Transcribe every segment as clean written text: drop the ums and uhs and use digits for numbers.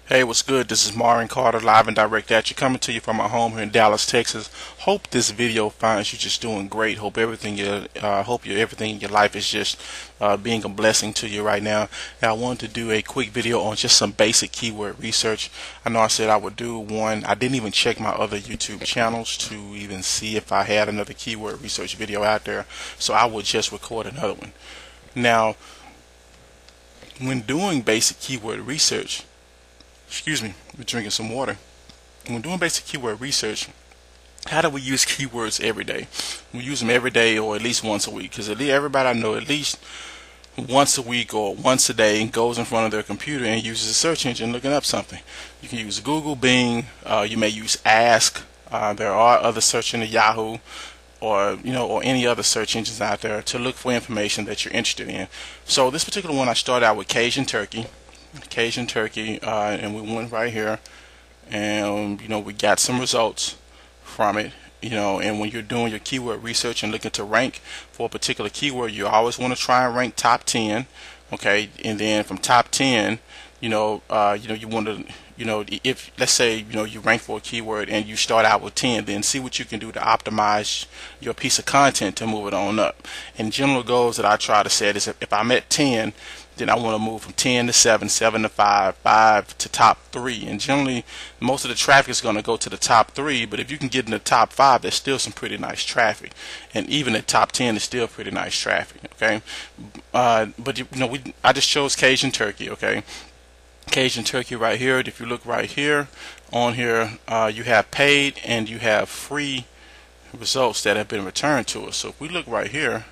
Hey, what's good? This is Maurrin live and direct at you, coming to you from my home here in Dallas, Texas. Hope this video finds you just doing great. Hope everything everything in your life is just being a blessing to you right now. Now, I wanted to do a quick video on just some basic keyword research. I know I said I would do one. I didn't even check my other YouTube channels to even see if I had another keyword research video out there, so I would just record another one. Now, when doing basic keyword research, excuse me, we're drinking some water. When doing basic keyword research, how do we use keywords every day? We use them every day or at least once a week, because everybody I know at least once a week or once a day goes in front of their computer and uses a search engine looking up something. You can use Google, Bing, you may use Ask. There are other search engines, Yahoo, or any other search engines out there to look for information that you're interested in. So this particular one, I started out with Cajun turkey, and we went right here, and we got some results from it. And when you're doing your keyword research and looking to rank for a particular keyword, you always want to try and rank top 10. Okay, and then from top 10, you want to, if let's say you rank for a keyword and you start out with 10, then see what you can do to optimize your piece of content to move it on up. And general goals that I try to set is, if I'm at 10, then I want to move from 10 to 7, 7 to 5, 5 to top 3. And generally, most of the traffic is going to go to the top 3, but if you can get in the top 5, there's still some pretty nice traffic. And even the top 10 is still pretty nice traffic, okay? But I just chose Cajun turkey, okay? Cajun turkey right here. If you look right here, on here, you have paid and you have free results that have been returned to us. So if we look right here,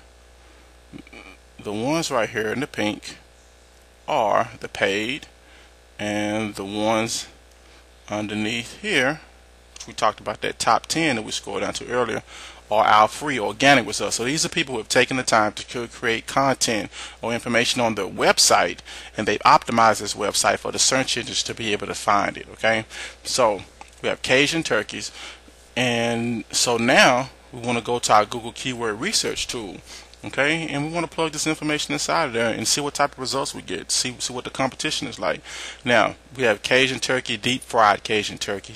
the ones right here in the pink are the paid, and the ones underneath here, which we talked about, that top 10 that we scrolled down to earlier, are our free organic results. So these are people who have taken the time to create content or information on their website, and they've optimized this website for the search engines to be able to find it. Okay, so we have Cajun turkeys, and so now we want to go to our Google keyword research tool. Okay, and we want to plug this information inside of there and see what type of results we get. See what the competition is like. Now we have Cajun turkey, deep fried Cajun turkey,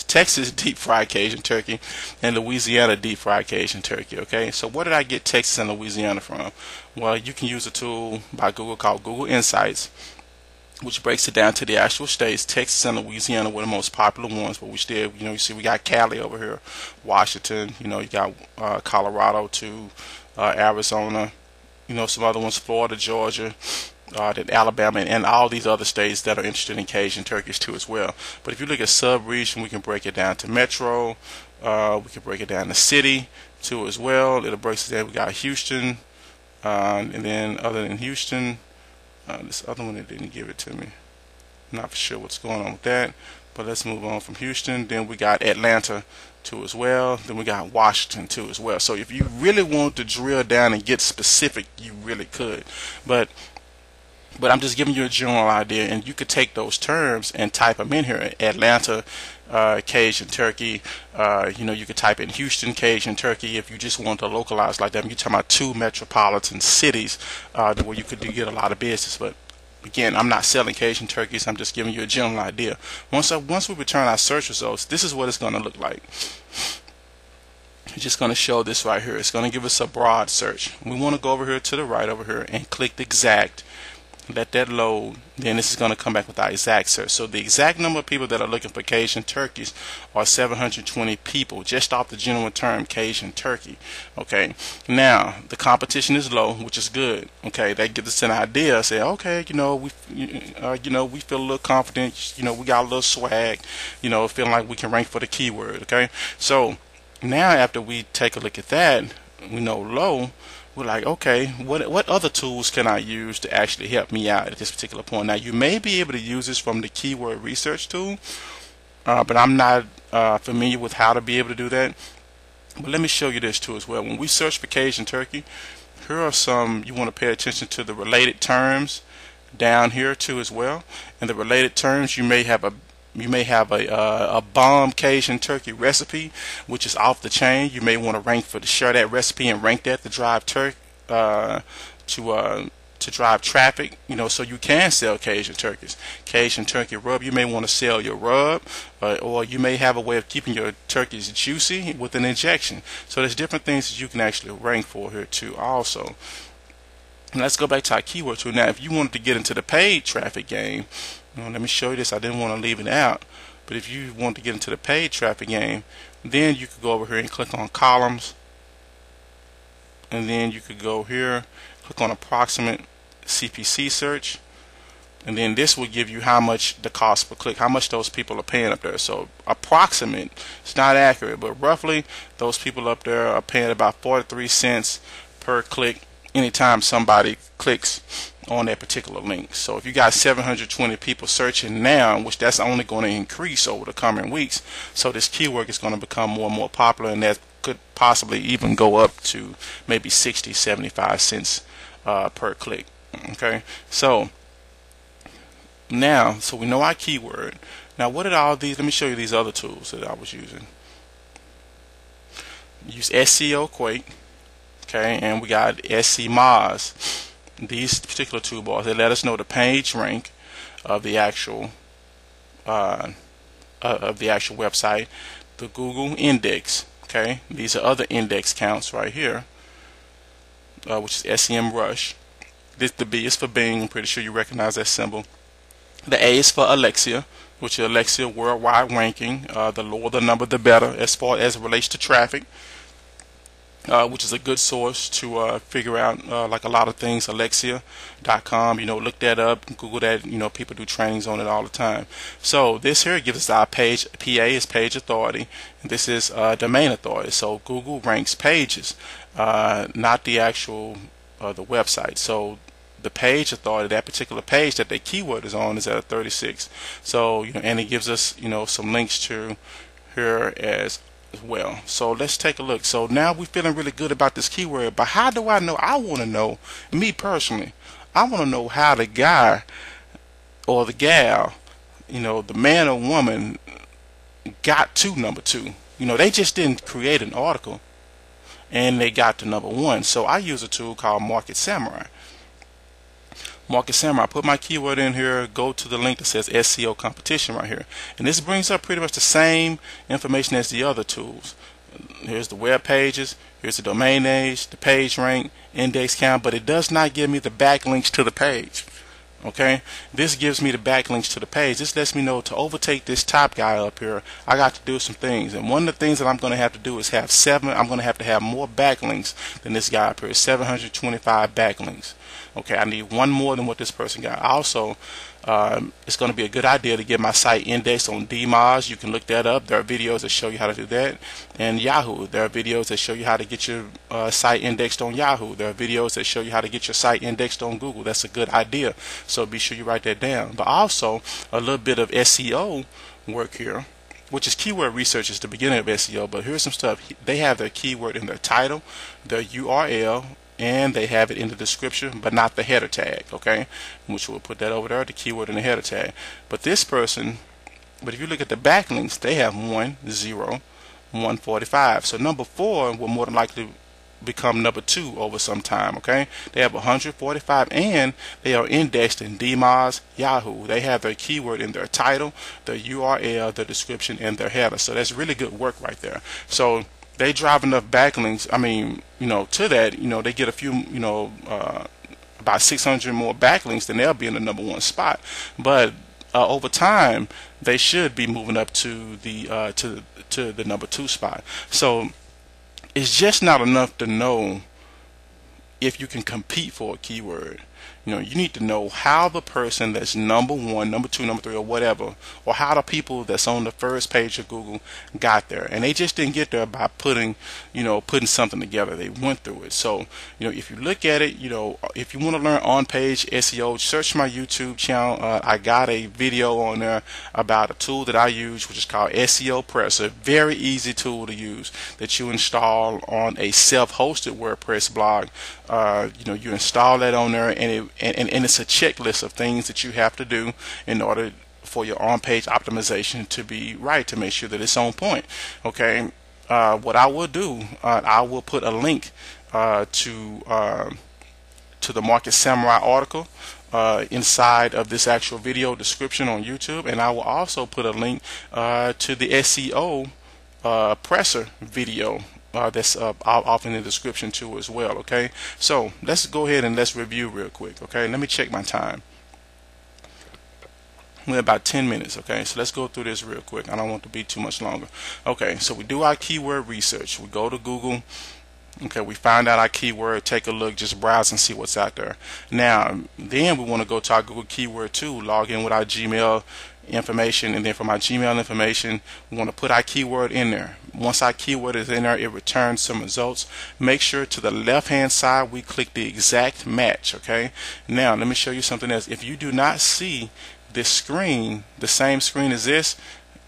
Texas deep fried Cajun turkey, and Louisiana deep fried Cajun turkey. Okay, so where did I get Texas and Louisiana from? Well, you can use a tool by Google called Google Insights, which breaks it down to the actual states. Texas and Louisiana were the most popular ones, but we still, you see, we got Cali over here, Washington, you got Colorado to Arizona, some other ones, Florida, Georgia, then Alabama, and all these other states that are interested in Cajun turkeys too as well. But if you look at sub-region, we can break it down to metro, we can break it down to city too as well. It'll break it down. We got Houston, and then other than Houston, this other one, it didn't give it to me. Not for sure what's going on with that, but let's move on from Houston. Then we got Atlanta too as well. Then we got Washington too as well. So if you really want to drill down and get specific, you really could. But I'm just giving you a general idea, and you could take those terms and type them in here. Atlanta Cajun turkey, you could type in Houston Cajun turkey if you just want to localize like that. You're talking about 2 metropolitan cities where you could get a lot of business. But again, I'm not selling Cajun turkeys. I'm just giving you a general idea. Once we return our search results, this is what it's going to look like. It's just going to show this right here. It's going to give us a broad search. We want to go over here to the right over here and click the exact. Let that load. Then this is going to come back with our exact search. So the exact number of people that are looking for Cajun turkeys are 720 people, just off the general term Cajun turkey. Okay, now the competition is low, which is good. Okay, that gives us an idea. Say, okay, we feel a little confident. We got a little swag. Feeling like we can rank for the keyword. Okay, so now after we take a look at that, we know low. We're like, okay, what other tools can I use to actually help me out at this particular point? Now, you may be able to use this from the keyword research tool, but I'm not familiar with how to be able to do that. But let me show you this too as well. When we search for Cajun turkey, here are some, you want to pay attention to the related terms down here too as well. And the related terms, you may have a bomb Cajun turkey recipe, which is off the chain. You may want to share that recipe and rank that to drive to drive traffic, so you can sell Cajun turkeys. Cajun turkey rub, you may want to sell your rub, or you may have a way of keeping your turkeys juicy with an injection. So there's different things that you can actually rank for here too also. And let's go back to our keyword tool. Now, if you wanted to get into the paid traffic game, let me show you this. I didn't want to leave it out. But if you want to get into the paid traffic game, then you could go over here and click on columns. And then you could go here, click on approximate CPC search. And then this will give you how much the cost per click, how much those people are paying up there. So approximate, it's not accurate, but roughly those people up there are paying about 43 cents per click anytime somebody clicks on that particular link. So if you got 720 people searching now, which that's only going to increase over the coming weeks, so this keyword is going to become more and more popular, and that could possibly even go up to maybe 60-75 cents per click. Okay, so now, so we know our keyword. Now, what did all these, let me show you these other tools that I was using. Use SEO Quake. Okay, and we got SC Moz. These particular toolbars, they let us know the page rank of the actual website, the Google index. Okay, these are other index counts right here, which is SEM Rush. The B is for Bing. I'm pretty sure you recognize that symbol. The A is for Alexa, which is Alexa worldwide ranking. The lower the number, the better as far as it relates to traffic. Which is a good source to figure out like a lot of things. Alexa.com, look that up, Google that. People do trainings on it all the time. So this here gives us our page. PA is page authority, and this is domain authority. So Google ranks pages, not the actual the website. So the page authority, that particular page that the keyword is on, is at a 36. So and it gives us some links to here as well. So let's take a look. So now we're feeling really good about this keyword, but how do I know? I want to know, me personally, I want to know how the guy or the gal, the man or woman got to number 2. They just didn't create an article and they got to number 1. So I use a tool called Market Samurai. Market Samurai, put my keyword in here, go to the link that says SEO competition right here, and this brings up pretty much the same information as the other tools. Here's the web pages, here's the domain names, the page rank, index count, but it does not give me the backlinks to the page. Okay, this gives me the backlinks to the page. This lets me know to overtake this top guy up here, I got to do some things, and one of the things that I'm going to have to do is have I'm going to have more backlinks than this guy up here. 725 backlinks. Okay, I need one more than what this person got. Also, it's going to be a good idea to get my site indexed on DMOZ. You can look that up. There are videos that show you how to do that. And Yahoo, there are videos that show you how to get your site indexed on Yahoo. There are videos that show you how to get your site indexed on Google. That's a good idea. So be sure you write that down. But also, a little bit of SEO work here, which is keyword research, is the beginning of SEO. But here's some stuff. They have their keyword in their title, their URL, and they have it in the description, but not the header tag. Okay, which we'll put that over there, the keyword in the header tag. But this person, but if you look at the backlinks, they have 1, 0, 145. So number 4 will more than likely become number 2 over some time. Okay, they have 145, and they are indexed in DMOZ, Yahoo. They have their keyword in their title, their URL, their description, and their header. So that's really good work right there. So they drive enough backlinks, to that, they get a few, about 600 more backlinks, then they'll be in the number 1 spot. But over time, they should be moving up to the to the number 2 spot. So it's just not enough to know if you can compete for a keyword. You need to know how the person that's number 1, number 2, number 3, or whatever, or how the people that's on the first page of Google got there. And they just didn't get there by putting something together. They went through it. So, if you look at it, if you want to learn on-page SEO, search my YouTube channel. I got a video on there about a tool that I use, which is called SEO Press. A very easy tool to use that you install on a self-hosted WordPress blog. You install that on there, and it's a checklist of things that you have to do in order for your on-page optimization to be right, to make sure that it's on point. Okay, what I will do, I will put a link to to the Market Samurai article inside of this actual video description on YouTube, and I will also put a link to the SEO presser video that's off in the description too as well. Okay, so let's go ahead and let's review real quick. Okay, let me check my time. We're about 10 minutes. Okay, so let's go through this real quick. I don't want to be too much longer. Okay, so we do our keyword research. We go to Google. Okay, we find out our keyword, take a look, just browse and see what's out there. Now, then we want to go to our Google keyword tool, log in with our Gmail information, and then from our Gmail information, we want to put our keyword in there. Once our keyword is in there, it returns some results. Make sure to the left hand side we click the exact match. Okay, now let me show you something else. If you do not see this screen, the same screen as this,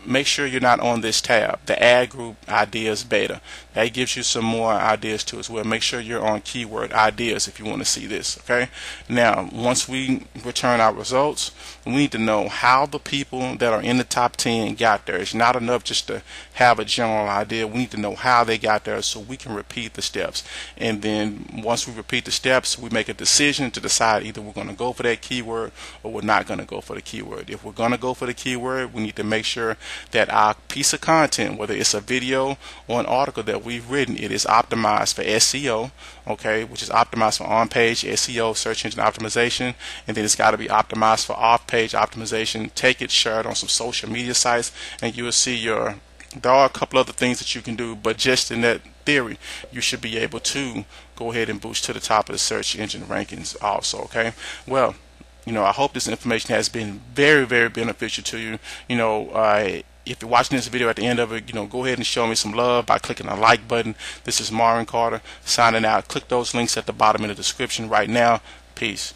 make sure you're not on this tab, the ad group ideas beta. That gives you some more ideas too as well. Make sure you're on keyword ideas if you want to see this. Okay, now once we return our results, we need to know how the people that are in the top 10 got there. It's not enough just to have a general idea. We need to know how they got there so we can repeat the steps, and then once we repeat the steps, we make a decision to decide either we're going to go for that keyword or we're not going to go for the keyword. If we're going to go for the keyword, we need to make sure that our piece of content, whether it's a video or an article that we've written, it is optimized for SEO, okay, which is optimized for on-page SEO, search engine optimization, and then it's got to be optimized for off-page optimization. Take it, share it on some social media sites, and you will see there are a couple other things that you can do, but just in that theory, you should be able to go ahead and boost to the top of the search engine rankings also. Okay, well, I hope this information has been very, very beneficial to you. If you're watching this video at the end of it, go ahead and show me some love by clicking the like button. This is Maurrin Carter signing out. Click those links at the bottom in the description right now. Peace.